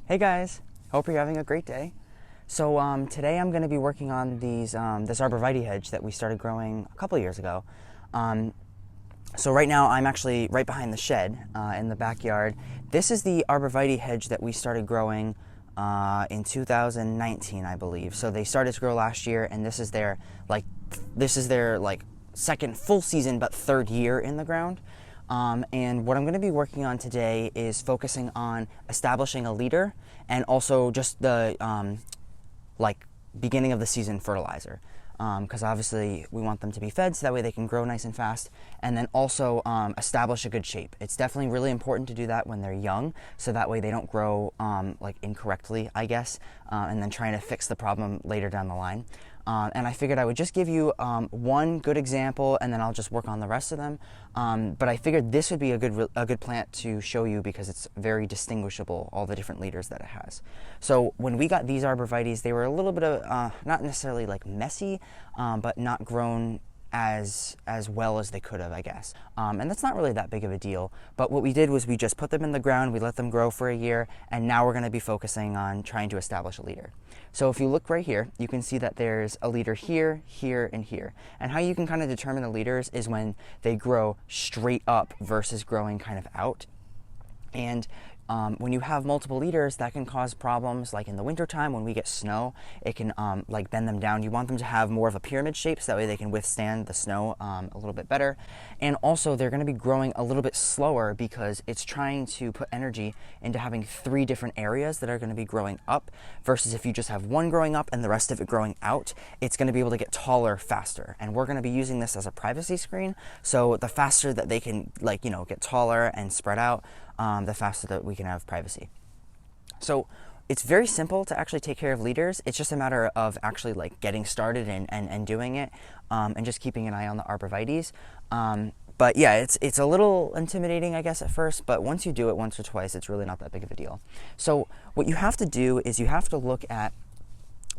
Hey guys, hope you're having a great day. So today I'm going to be working on this Arborvitae hedge that we started growing a couple years ago. So right now I'm actually right behind the shed in the backyard. This is the Arborvitae hedge that we started growing in 2019, I believe. So they started to grow last year, and this is their second full season but third year in the ground. And what I'm going to be working on today is focusing on establishing a leader and also just the beginning of the season fertilizer, because obviously we want them to be fed so that way they can grow nice and fast, and then also establish a good shape. It's definitely really important to do that when they're young, so that way they don't grow incorrectly, I guess, and then trying to fix the problem later down the line. And I figured I would just give you one good example, and then I'll just work on the rest of them. But I figured this would be a good plant to show you because it's very distinguishable, all the different leaders that it has. So when we got these Arborvitaes, they were a little bit of, not necessarily like messy, but not grown as well as they could have, I guess. And that's not really that big of a deal. But what we did was we just put them in the ground, we let them grow for a year, and now we're going to be focusing on trying to establish a leader. So if you look right here, you can see that there's a leader here, here, and here. And how you can kind of determine the leaders is when they grow straight up versus growing kind of out. And when you have multiple leaders, that can cause problems. Like in the wintertime when we get snow, it can bend them down. You want them to have more of a pyramid shape so that way they can withstand the snow a little bit better. And also they're going to be growing a little bit slower because it's trying to put energy into having 3 different areas that are going to be growing up, versus if you just have one growing up and the rest of it growing out, it's going to be able to get taller faster. And we're going to be using this as a privacy screen, so the faster that they can get taller and spread out, the faster that we can have privacy. So it's very simple to actually take care of leaders. It's just a matter of actually getting started and doing it, and just keeping an eye on the Arborvitaes. But yeah, it's a little intimidating, I guess, at first, but once you do it once or twice, it's really not that big of a deal. So what you have to do is you have to look at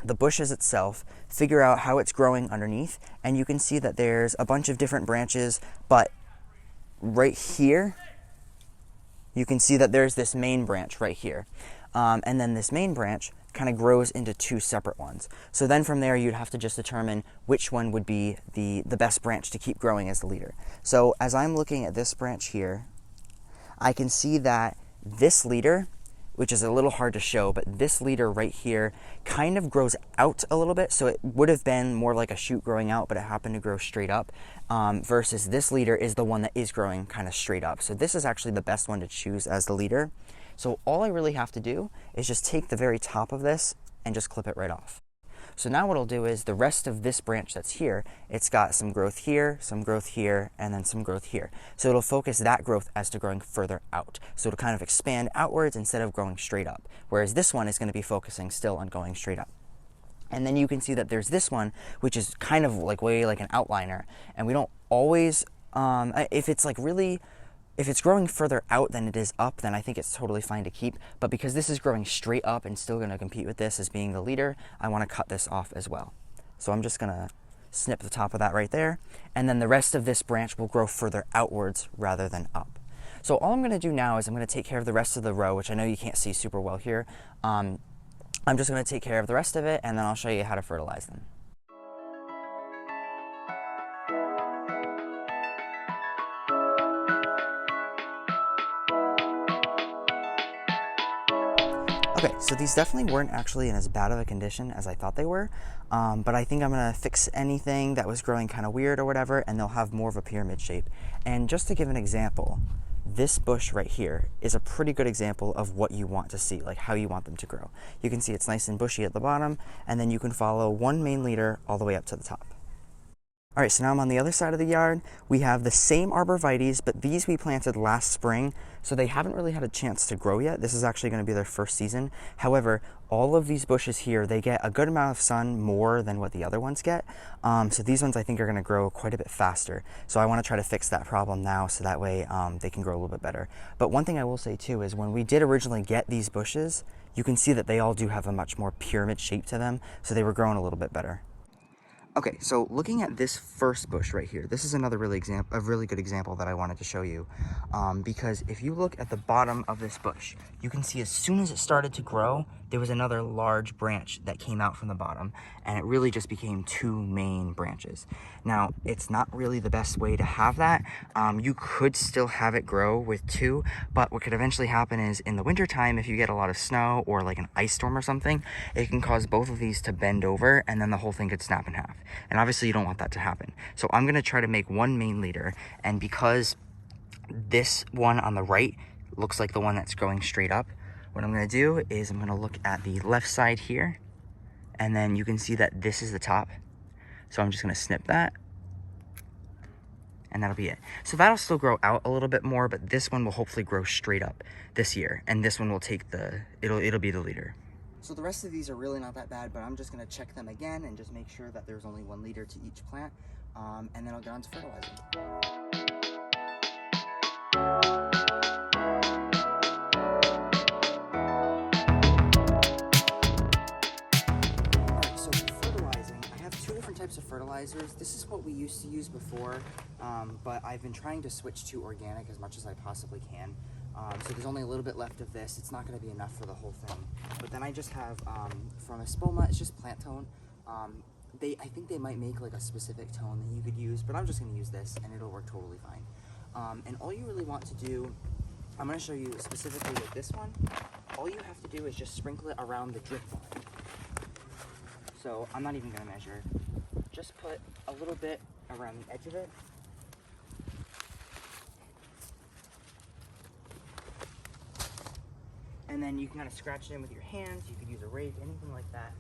the bushes itself, figure out how it's growing underneath, and you can see that there's a bunch of different branches, but right here, you can see that there's this main branch right here. And then this main branch kind of grows into 2 separate ones. So then from there, you'd have to just determine which one would be the best branch to keep growing as the leader. So as I'm looking at this branch here, I can see that this leader, which is a little hard to show, but this leader right here kind of grows out a little bit. So it would have been more like a shoot growing out, but it happened to grow straight up, versus this leader is the one that is growing kind of straight up. So this is actually the best one to choose as the leader. So all I really have to do is just take the very top of this and just clip it right off. So now what I'll do is the rest of this branch that's here, it's got some growth here, and then some growth here. So it'll focus that growth as to growing further out. So it'll kind of expand outwards instead of growing straight up. Whereas this one is going to be focusing still on going straight up. And then you can see that there's this one, which is kind of way like an outliner. And we don't always, if it's growing further out than it is up, then I think it's totally fine to keep. But because this is growing straight up and still going to compete with this as being the leader, I want to cut this off as well. So I'm just going to snip the top of that right there. And then the rest of this branch will grow further outwards rather than up. So all I'm going to do now is I'm going to take care of the rest of the row, which I know you can't see super well here. I'm just going to take care of the rest of it, and then I'll show you how to fertilize them. Okay, so these definitely weren't actually in as bad of a condition as I thought they were, but I think I'm going to fix anything that was growing kind of weird or whatever, and they'll have more of a pyramid shape. And just to give an example, this bush right here is a pretty good example of what you want to see, like how you want them to grow. You can see it's nice and bushy at the bottom, and then you can follow one main leader all the way up to the top. All right, so now I'm on the other side of the yard. We have the same Arborvitaes, but these we planted last spring, so they haven't really had a chance to grow yet. This is actually going to be their first season. However, all of these bushes here, they get a good amount of sun, more than what the other ones get. So these ones I think are going to grow quite a bit faster. So I want to try to fix that problem now so that way they can grow a little bit better. But one thing I will say too is when we did originally get these bushes, you can see that they all do have a much more pyramid shape to them, so they were growing a little bit better. Okay, so looking at this first bush right here, this is another really good example that I wanted to show you, because if you look at the bottom of this bush, you can see as soon as it started to grow, there was another large branch that came out from the bottom, and it really just became two main branches. Now, it's not really the best way to have that. You could still have it grow with two, but what could eventually happen is in the wintertime, if you get a lot of snow or like an ice storm or something, it can cause both of these to bend over, and then the whole thing could snap in half. And obviously you don't want that to happen. So I'm gonna try to make one main leader, and because this one on the right looks like the one that's going straight up, what I'm gonna do is I'm gonna look at the left side here, and then you can see that this is the top. So I'm just gonna snip that, and that'll be it. So that'll still grow out a little bit more, but this one will hopefully grow straight up this year, and this one will take it'll be the leader. So the rest of these are really not that bad, but I'm just gonna check them again and just make sure that there's only 1 liter to each plant, and then I'll get on to fertilizing. Alright, so for fertilizing, I have 2 different types of fertilizers. This is what we used to use before, but I've been trying to switch to organic as much as I possibly can. So there's only a little bit left of this. It's not going to be enough for the whole thing. But then I just have, from Espoma, it's just plant tone. I think they might make like a specific tone that you could use, but I'm just going to use this and it'll work totally fine. And all you really want to do, I'm going to show you specifically with this one, all you have to do is just sprinkle it around the drip line. So I'm not even going to measure. Just put a little bit around the edge of it. And then you can kind of scratch it in with your hands. You could use a rake, anything like that.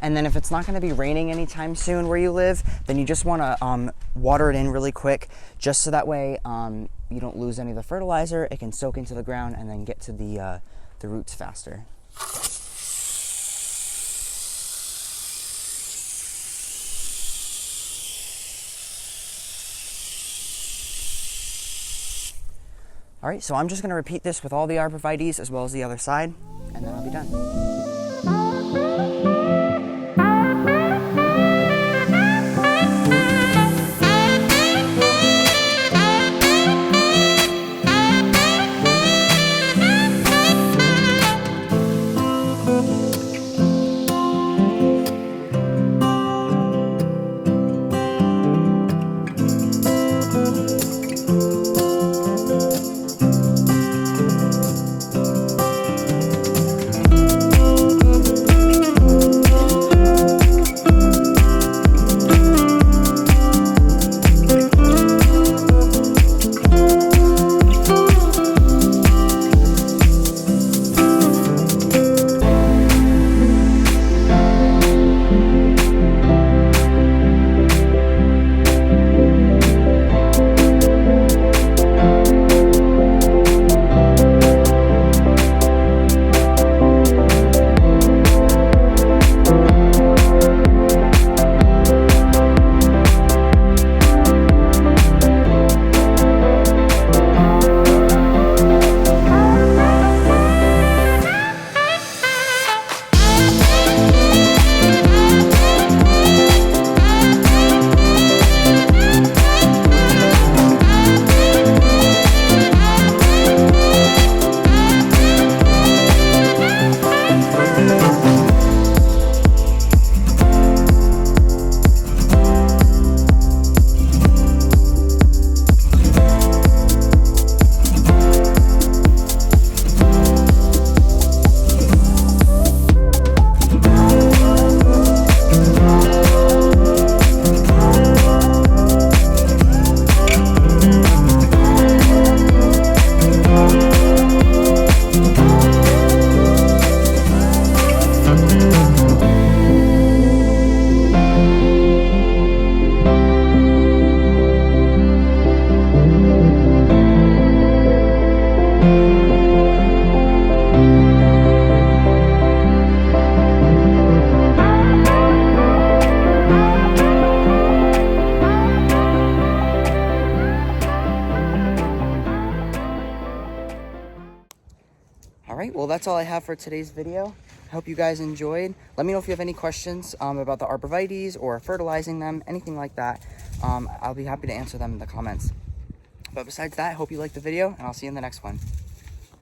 And then if it's not going to be raining anytime soon where you live, then you just want to water it in really quick, just so that way you don't lose any of the fertilizer. It can soak into the ground and then get to the roots faster. All right, so I'm just gonna repeat this with all the Arborvitaes as well as the other side, and then I'll be done. right, well, that's all I have for today's video. I hope you guys enjoyed. Let me know if you have any questions about the Arborvitaes or fertilizing them, anything like that. I'll be happy to answer them in the comments. But besides that, I hope you liked the video, and I'll see you in the next one.